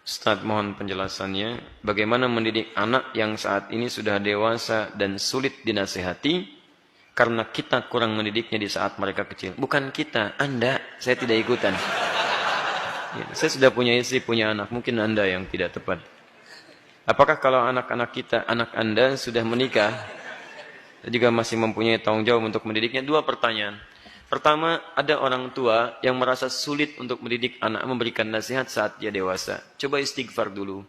Ustaz, mohon penjelasannya. Bagaimana mendidik anak yang saat ini sudah dewasa dan sulit dinasihati karena kita kurang mendidiknya di saat mereka kecil. Bukan kita, Anda. Saya tidak ikutan. Ya, saya sudah punya istri, punya anak. Mungkin Anda yang tidak tepat. Apakah kalau anak-anak kita, anak Anda sudah menikah, juga masih mempunyai tanggung jawab untuk mendidiknya? Dua pertanyaan. Pertama, ada orang tua yang merasa sulit untuk mendidik anak, memberikan nasihat saat dia dewasa. Coba istighfar dulu.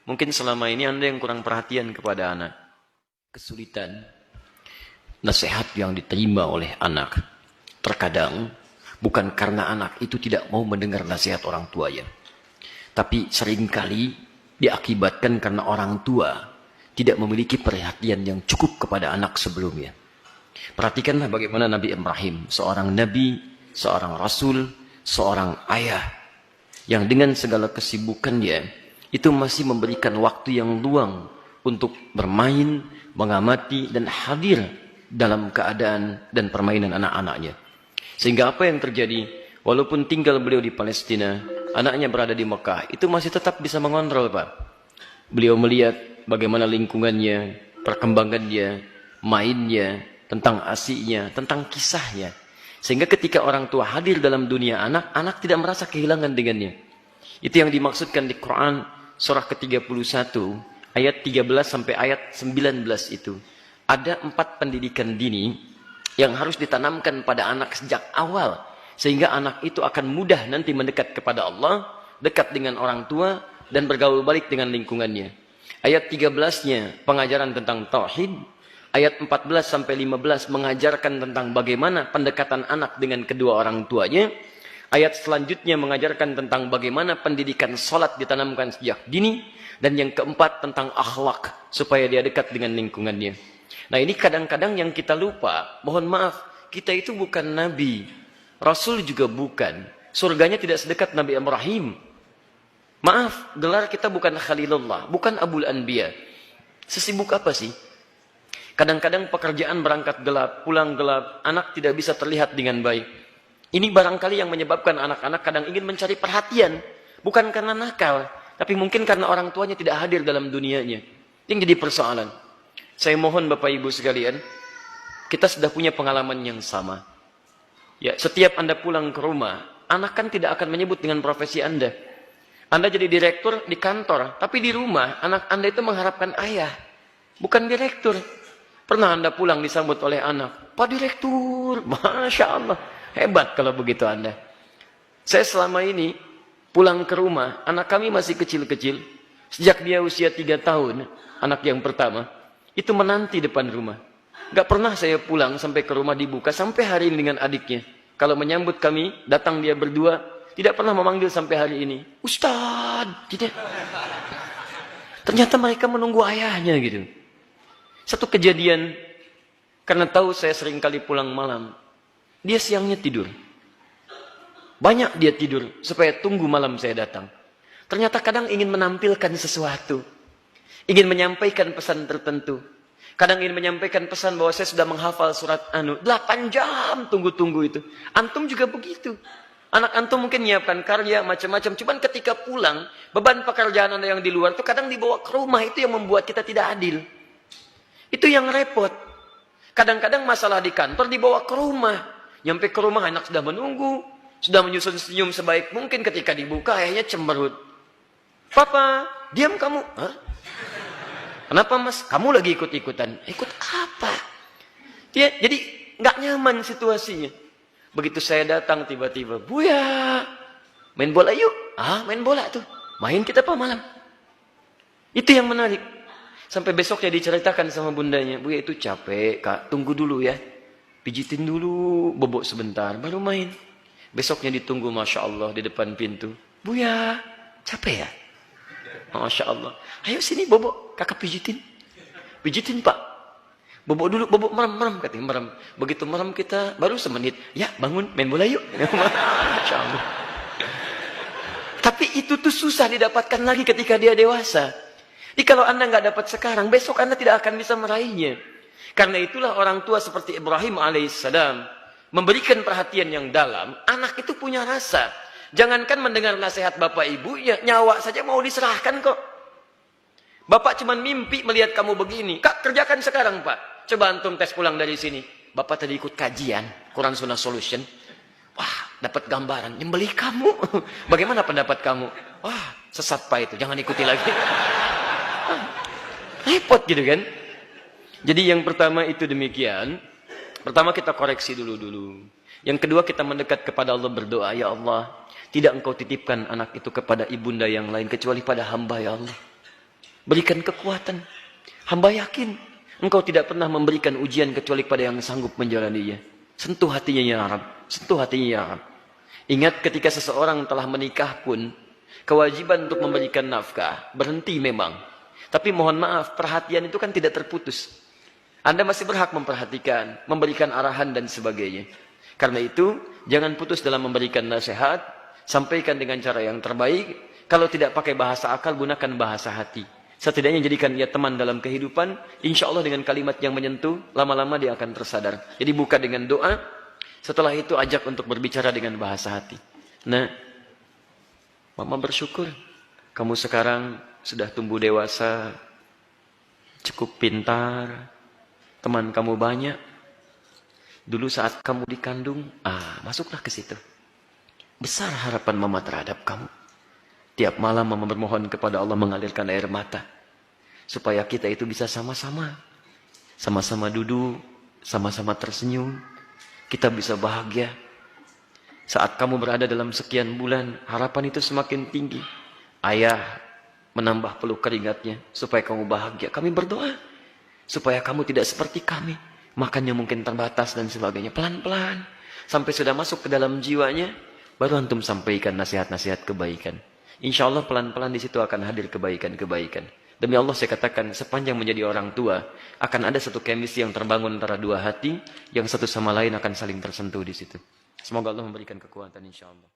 Mungkin selama ini Anda yang kurang perhatian kepada anak. Kesulitan nasihat yang diterima oleh anak terkadang bukan karena anak itu tidak mau mendengar nasihat orang tuanya, tapi seringkali diakibatkan karena orang tua tidak memiliki perhatian yang cukup kepada anak sebelumnya. Perhatikanlah bagaimana Nabi Ibrahim, seorang nabi, seorang rasul, seorang ayah yang dengan segala kesibukannya itu masih memberikan waktu yang luang untuk bermain, mengamati dan hadir dalam keadaan dan permainan anak-anaknya. Sehingga apa yang terjadi, walaupun tinggal beliau di Palestina, anaknya berada di Mekah, itu masih tetap bisa mengontrol, Pak. Beliau melihat bagaimana lingkungannya, perkembangannya, mainnya, tentang asiknya, tentang kisahnya. Sehingga ketika orang tua hadir dalam dunia anak, anak tidak merasa kehilangan dengannya. Itu yang dimaksudkan di Quran surah ke-31 ayat 13 sampai ayat 19 itu. Ada 4 pendidikan dini yang harus ditanamkan pada anak sejak awal. Sehingga anak itu akan mudah nanti mendekat kepada Allah, dekat dengan orang tua, dan bergaul balik dengan lingkungannya. Ayat 13-nya pengajaran tentang tauhid. Ayat 14 sampai 15 mengajarkan tentang bagaimana pendekatan anak dengan kedua orang tuanya. Ayat selanjutnya mengajarkan tentang bagaimana pendidikan salat ditanamkan sejak dini. Dan yang keempat tentang akhlak supaya dia dekat dengan lingkungannya. Nah, ini kadang-kadang yang kita lupa. Mohon maaf, kita itu bukan nabi. Rasul juga bukan. Surganya tidak sedekat Nabi Ibrahim. Maaf, gelar kita bukan Khalilullah, bukan Abul Anbiya. Sesibuk apa sih? Kadang-kadang pekerjaan berangkat gelap, pulang gelap, anak tidak bisa terlihat dengan baik. Ini barangkali yang menyebabkan anak-anak kadang ingin mencari perhatian. Bukan karena nakal, tapi mungkin karena orang tuanya tidak hadir dalam dunianya. Yang jadi persoalan. Saya mohon Bapak Ibu sekalian, kita sudah punya pengalaman yang sama. Ya, setiap Anda pulang ke rumah, anak kan tidak akan menyebut dengan profesi Anda. Anda jadi direktur di kantor, tapi di rumah anak Anda itu mengharapkan ayah, bukan direktur. Pernah Anda pulang disambut oleh anak, Pak Direktur, Masya Allah, hebat kalau begitu Anda. Saya selama ini pulang ke rumah, anak kami masih kecil-kecil. Sejak dia usia 3 tahun, anak yang pertama, itu menanti depan rumah. Gak pernah saya pulang sampai ke rumah dibuka, sampai hari ini dengan adiknya. Kalau menyambut kami, datang dia berdua, tidak pernah memanggil sampai hari ini. Ustadz, tidak. Ternyata mereka menunggu ayahnya gitu. Satu kejadian, karena tahu saya sering kali pulang malam, dia siangnya tidur. Banyak dia tidur, supaya tunggu malam saya datang. Ternyata kadang ingin menampilkan sesuatu. Ingin menyampaikan pesan tertentu. Kadang ingin menyampaikan pesan bahwa saya sudah menghafal surat 8 jam tunggu-tunggu itu. Antum juga begitu. Anak antum mungkin menyiapkan karya, macam-macam. Cuman ketika pulang, beban pekerjaan Anda yang di luar itu kadang dibawa ke rumah. Itu yang membuat kita tidak adil. Itu yang repot. Kadang-kadang masalah di kantor dibawa ke rumah. Nyampe ke rumah anak sudah menunggu. Sudah menyusun senyum sebaik mungkin, ketika dibuka ayahnya cemberut. Papa, diam kamu. Hah? Kenapa mas? Kamu lagi ikut-ikutan. Ikut apa? Jadi nggak nyaman situasinya. Begitu saya datang tiba-tiba. Buya, main bola yuk. Main bola tuh. Main kita apa malam? Itu yang menarik. Sampai besoknya diceritakan sama bundanya, Buya itu capek kak, tunggu dulu ya. Pijitin dulu, bobok sebentar, baru main. Besoknya ditunggu, Masya Allah, di depan pintu. Buya, capek ya? Masya Allah. Ayo sini bobok, kakak pijitin. Pijitin pak. Bobok dulu, bobok merem, katanya merem. Begitu merem kita, baru semenit. Ya bangun, main bola yuk. Masya Allah. Tapi itu tuh susah didapatkan lagi ketika dia dewasa. Jadi kalau Anda nggak dapat sekarang, besok Anda tidak akan bisa meraihnya. Karena itulah orang tua seperti Ibrahim alaihissalam memberikan perhatian yang dalam. Anak itu punya rasa. Jangankan mendengar nasihat bapak ibu, ya nyawa saja mau diserahkan kok. Bapak cuma mimpi melihat kamu begini. Kak, kerjakan sekarang pak. Coba antum tes pulang dari sini. Bapak tadi ikut kajian, Quran Sunnah Solution. Wah, dapat gambaran, nyembelih kamu. Bagaimana pendapat kamu? Wah, sesat pak itu, jangan ikuti lagi. Repot gitu kan. Jadi yang pertama itu demikian. Pertama kita koreksi dulu. Yang kedua kita mendekat kepada Allah berdoa, ya Allah, tidak engkau titipkan anak itu kepada ibunda yang lain kecuali pada hamba, ya Allah. Berikan kekuatan. Hamba yakin engkau tidak pernah memberikan ujian kecuali kepada yang sanggup menjalaninya. Sentuh hatinya ya Rabb. Sentuh hatinya ya Rabb. Ingat ketika seseorang telah menikah pun, kewajiban untuk memberikan nafkah berhenti memang. Tapi mohon maaf, perhatian itu kan tidak terputus. Anda masih berhak memperhatikan, memberikan arahan dan sebagainya. Karena itu, jangan putus dalam memberikan nasihat, sampaikan dengan cara yang terbaik. Kalau tidak pakai bahasa akal, gunakan bahasa hati. Setidaknya jadikan ia teman dalam kehidupan. Insya Allah dengan kalimat yang menyentuh, lama-lama dia akan tersadar. Jadi buka dengan doa, setelah itu ajak untuk berbicara dengan bahasa hati. Nah, Mama bersyukur, kamu sekarang sudah tumbuh dewasa, cukup pintar, teman kamu banyak. Dulu saat kamu dikandung, masuklah ke situ. Besar harapan Mama terhadap kamu. Tiap malam Mama bermohon kepada Allah mengalirkan air mata. Supaya kita itu bisa sama-sama. Sama-sama duduk, sama-sama tersenyum. Kita bisa bahagia. Saat kamu berada dalam sekian bulan, harapan itu semakin tinggi. Ayah menambah peluk keringatnya supaya kamu bahagia. Kami berdoa supaya kamu tidak seperti kami. Makannya mungkin terbatas dan sebagainya. Pelan-pelan. Sampai sudah masuk ke dalam jiwanya, baru antum sampaikan nasihat-nasihat kebaikan. Insya Allah pelan-pelan di situ akan hadir kebaikan-kebaikan. Demi Allah saya katakan, sepanjang menjadi orang tua, akan ada satu chemistry yang terbangun antara dua hati, yang satu sama lain akan saling tersentuh di situ. Semoga Allah memberikan kekuatan insya Allah.